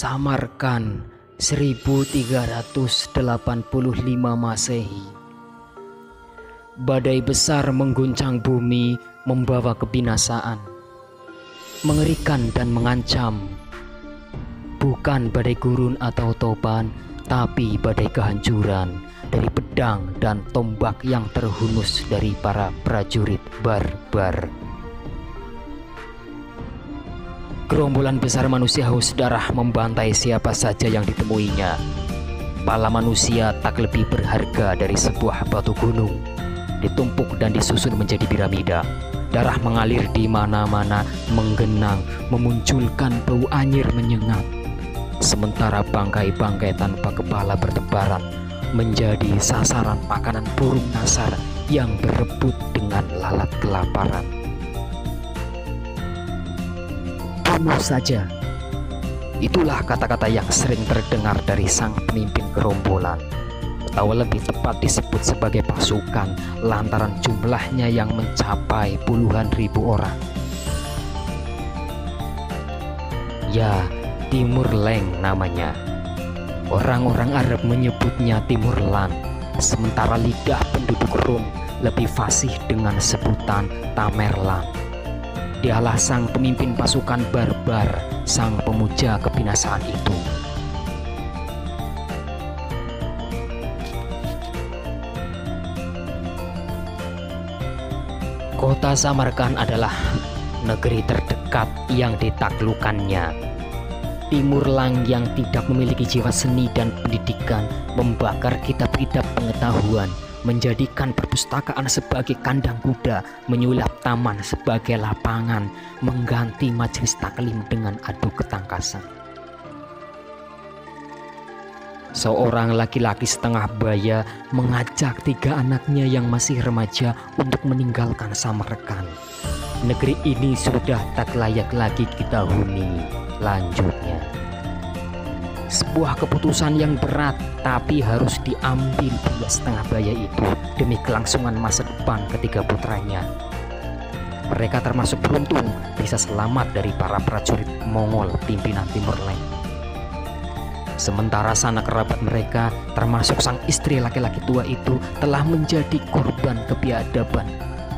Samarkand 1385 Masehi. Badai besar mengguncang bumi, membawa kebinasaan, mengerikan dan mengancam. Bukan badai gurun atau topan, tapi badai kehancuran dari pedang dan tombak yang terhunus dari para prajurit barbar. Gerombolan besar manusia haus darah membantai siapa saja yang ditemuinya. Pala manusia tak lebih berharga dari sebuah batu gunung, ditumpuk dan disusun menjadi piramida. Darah mengalir di mana-mana, menggenang, memunculkan bau anyir menyengat. Sementara bangkai-bangkai tanpa kepala bertebaran, menjadi sasaran makanan burung nasar yang berebut dengan lalat kelaparan. Bunuh saja. Itulah kata-kata yang sering terdengar dari sang pemimpin gerombolan, atau lebih tepat disebut sebagai pasukan lantaran jumlahnya yang mencapai puluhan ribu orang. Ya, Timurleng namanya. Orang-orang Arab menyebutnya Timurlan, sementara lidah penduduk Rom lebih fasih dengan sebutan Tamerlan. Dialah sang pemimpin pasukan barbar, sang pemuja kebinasaan itu. Kota Samarkand adalah negeri terdekat yang ditaklukkannya. Timurlang yang tidak memiliki jiwa seni dan pendidikan membakar kitab-kitab pengetahuan, menjadikan perpustakaan sebagai kandang kuda, menyulap taman sebagai lapangan, mengganti majelis taklim dengan adu ketangkasan. Seorang laki-laki setengah baya mengajak 3 anaknya yang masih remaja untuk meninggalkan Samarkand. Negeri ini sudah tak layak lagi kita huni, lanjutnya. Sebuah keputusan yang berat, tapi harus diambil pria setengah baya itu demi kelangsungan masa depan ketiga putranya. Mereka termasuk beruntung bisa selamat dari para prajurit Mongol pimpinan Timurleng. Sementara sanak kerabat mereka, termasuk sang istri laki-laki tua itu, telah menjadi korban kebiadaban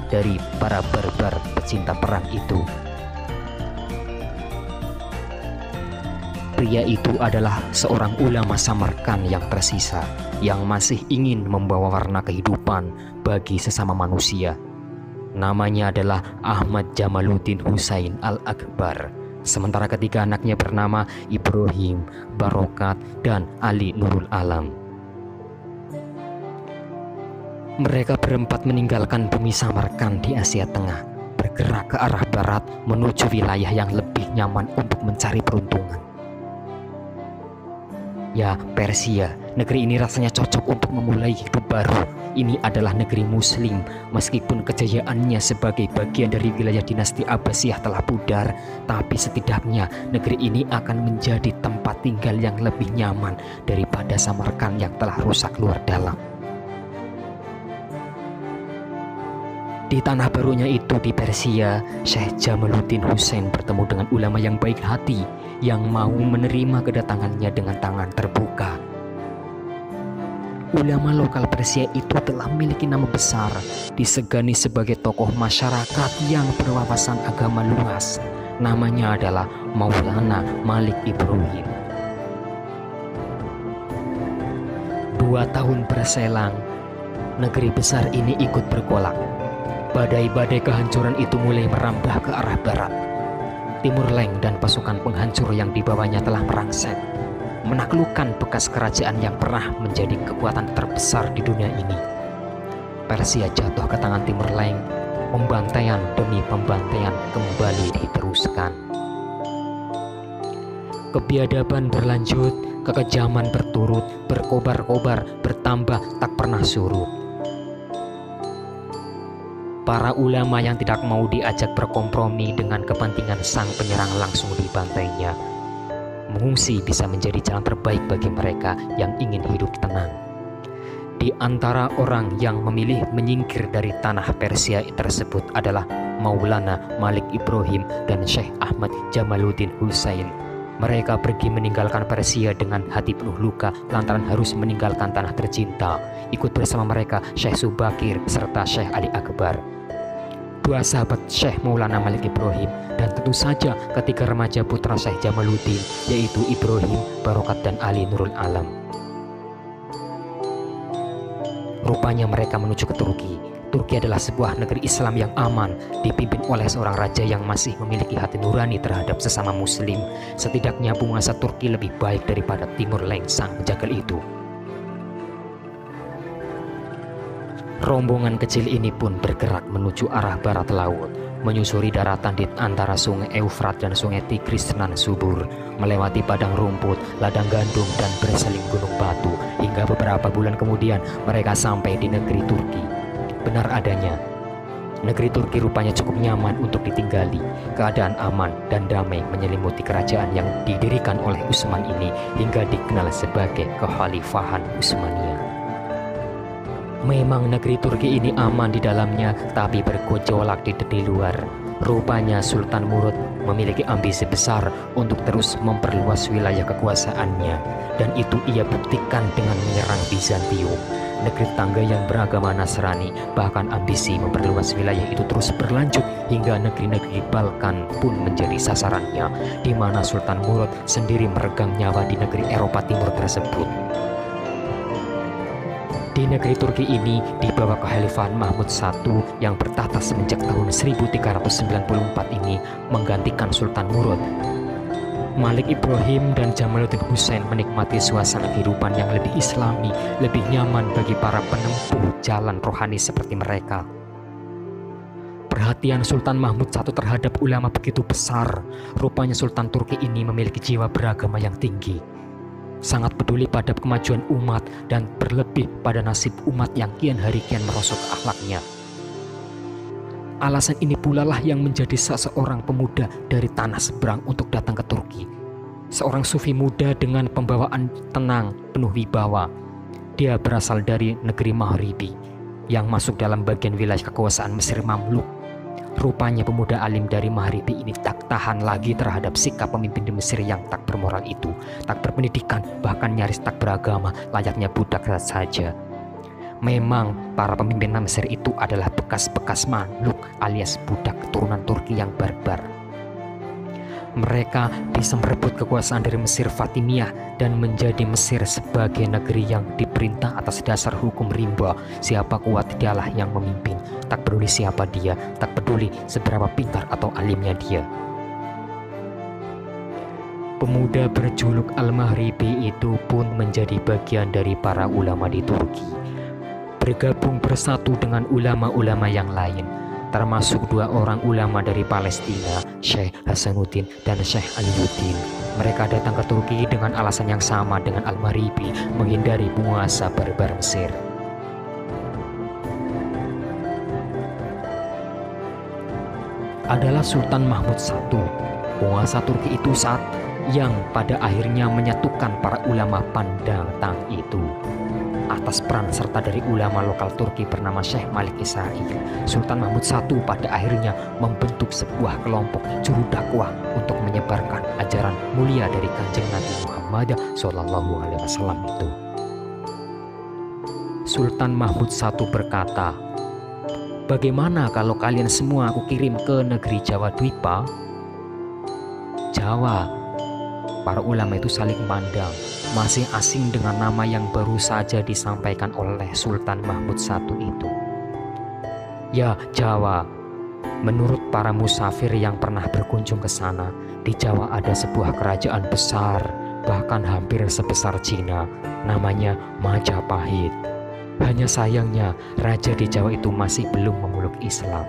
dari para barbar pecinta perang itu. Pria itu adalah seorang ulama Samarkand yang tersisa, yang masih ingin membawa warna kehidupan bagi sesama manusia. Namanya adalah Ahmad Jamaluddin Husain Al-Akbar. Sementara ketiga anaknya bernama Ibrahim, Barokat, dan Ali Nurul Alam. Mereka berempat meninggalkan bumi Samarkand di Asia Tengah, bergerak ke arah barat menuju wilayah yang lebih nyaman untuk mencari peruntungan. Ya, Persia, negeri ini rasanya cocok untuk memulai hidup baru. Ini adalah negeri Muslim, meskipun kejayaannya sebagai bagian dari wilayah dinasti Abbasiyah telah pudar, tapi setidaknya negeri ini akan menjadi tempat tinggal yang lebih nyaman daripada Samarkand yang telah rusak luar dalam. Di tanah barunya itu di Persia, Syekh Jamaluddin Husain bertemu dengan ulama yang baik hati yang mau menerima kedatangannya dengan tangan terbuka. Ulama lokal Persia itu telah memiliki nama besar, disegani sebagai tokoh masyarakat yang berwawasan agama luas. Namanya adalah Maulana Malik Ibrahim. 2 tahun berselang, negeri besar ini ikut bergolak. Badai-badai kehancuran itu mulai merambah ke arah barat. Timurleng dan pasukan penghancur yang dibawanya telah merangsek, menaklukkan bekas kerajaan yang pernah menjadi kekuatan terbesar di dunia ini. Persia jatuh ke tangan Timurleng, pembantaian demi pembantaian kembali diteruskan. Kebiadaban berlanjut, kekejaman berturut, berkobar-kobar, bertambah tak pernah surut. Para ulama yang tidak mau diajak berkompromi dengan kepentingan sang penyerang langsung dibantainya. Mengungsi bisa menjadi jalan terbaik bagi mereka yang ingin hidup tenang. Di antara orang yang memilih menyingkir dari tanah Persia tersebut adalah Maulana Malik Ibrahim dan Syekh Ahmad Jamaluddin Husain. Mereka pergi meninggalkan Persia dengan hati penuh luka lantaran harus meninggalkan tanah tercinta. Ikut bersama mereka Syekh Subakir serta Syekh Ali Akbar, dua sahabat Syekh Maulana Malik Ibrahim, dan tentu saja ketiga remaja putra Syekh Jamaluddin, yaitu Ibrahim, Barokat, dan Ali Nurul Alam. Rupanya mereka menuju ke Turki. Turki adalah sebuah negeri Islam yang aman, dipimpin oleh seorang raja yang masih memiliki hati nurani terhadap sesama muslim. Setidaknya penguasa Turki lebih baik daripada Timur Leng sang penjagal itu. Rombongan kecil ini pun bergerak menuju arah barat laut, menyusuri daratan di antara sungai Eufrat dan sungai Tigris nan subur, melewati padang rumput, ladang gandum, dan berseling gunung batu, hingga beberapa bulan kemudian mereka sampai di negeri Turki. Benar adanya, negeri Turki rupanya cukup nyaman untuk ditinggali. Keadaan aman dan damai menyelimuti kerajaan yang didirikan oleh Utsman ini hingga dikenal sebagai Kekhalifahan Utsmaniyah. Memang negeri Turki ini aman di dalamnya, tapi bergejolak di luar. Rupanya Sultan Murad memiliki ambisi besar untuk terus memperluas wilayah kekuasaannya, dan itu ia buktikan dengan menyerang Bizantium, negeri tangga yang beragama Nasrani. Bahkan ambisi memperluas wilayah itu terus berlanjut hingga negeri-negeri Balkan pun menjadi sasarannya, di mana Sultan Murad sendiri meregang nyawa di negeri Eropa Timur tersebut. Di negeri Turki ini, di bawah kekhalifahan Mahmud I yang bertahta semenjak tahun 1394 ini, menggantikan Sultan Murad, Malik Ibrahim dan Jamaluddin Husain menikmati suasana kehidupan yang lebih islami, lebih nyaman bagi para penempuh jalan rohani seperti mereka. Perhatian Sultan Mahmud I terhadap ulama begitu besar. Rupanya Sultan Turki ini memiliki jiwa beragama yang tinggi, sangat peduli pada kemajuan umat, dan berlebih pada nasib umat yang kian hari kian merosot akhlaknya. Alasan ini pula lah yang menjadi seseorang pemuda dari tanah seberang untuk datang ke Turki. Seorang sufi muda dengan pembawaan tenang, penuh wibawa. Dia berasal dari negeri Maghribi yang masuk dalam bagian wilayah kekuasaan Mesir Mamluk. Rupanya pemuda alim dari Maghribi ini tak tahan lagi terhadap sikap pemimpin di Mesir yang tak bermoral itu, tak berpendidikan, bahkan nyaris tak beragama, layaknya budak saja. Memang para pemimpin Mesir itu adalah bekas-bekas Mamluk alias budak keturunan Turki yang barbar. Mereka bisa merebut kekuasaan dari Mesir Fatimiyah dan menjadi Mesir sebagai negeri yang diperintah atas dasar hukum rimba. Siapa kuat dialah yang memimpin, tak peduli siapa dia, tak peduli seberapa pintar atau alimnya dia. Pemuda berjuluk Al-Maghribi itu pun menjadi bagian dari para ulama di Turki, bergabung bersatu dengan ulama-ulama yang lain, termasuk dua orang ulama dari Palestina, Syekh Hasanuddin dan Syekh Aliyuddin. Mereka datang ke Turki dengan alasan yang sama dengan Al-Maghribi, menghindari penguasa barbar Mesir. Adalah Sultan Mahmud I, penguasa Turki itu saat yang pada akhirnya menyatukan para ulama pendatang itu. Atas peran serta dari ulama lokal Turki bernama Syekh Malik Isa'i, Sultan Mahmud I pada akhirnya membentuk sebuah kelompok juru dakwah untuk menyebarkan ajaran mulia dari Kanjeng Nabi Muhammad SAW itu. Sultan Mahmud I berkata, "Bagaimana kalau kalian semua aku kirim ke negeri Jawa Dwipa?" Jawa. Para ulama itu saling pandang, masih asing dengan nama yang baru saja disampaikan oleh Sultan Mahmud I itu. Ya, Jawa. Menurut para musafir yang pernah berkunjung ke sana, di Jawa ada sebuah kerajaan besar, bahkan hampir sebesar Cina, namanya Majapahit. Hanya sayangnya, raja di Jawa itu masih belum memeluk Islam.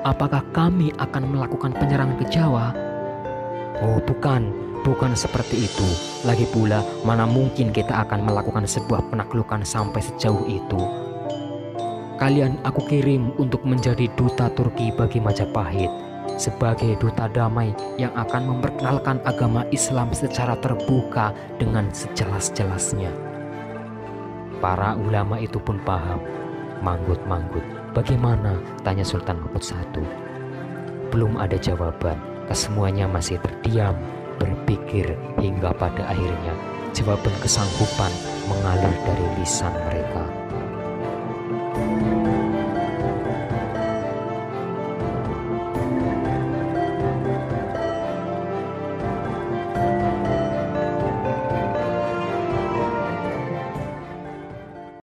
Apakah kami akan melakukan penyerangan ke Jawa? Oh, bukan seperti itu. Lagi pula, mana mungkin kita akan melakukan sebuah penaklukan sampai sejauh itu. Kalian aku kirim untuk menjadi duta Turki bagi Majapahit, sebagai duta damai yang akan memperkenalkan agama Islam secara terbuka dengan sejelas-jelasnya. Para ulama itu pun paham. Manggut-manggut. Bagaimana? Tanya Sultan Mahmud I. Belum ada jawaban. Kesemuanya masih terdiam, berpikir, hingga pada akhirnya jawaban kesanggupan mengalir dari lisan mereka.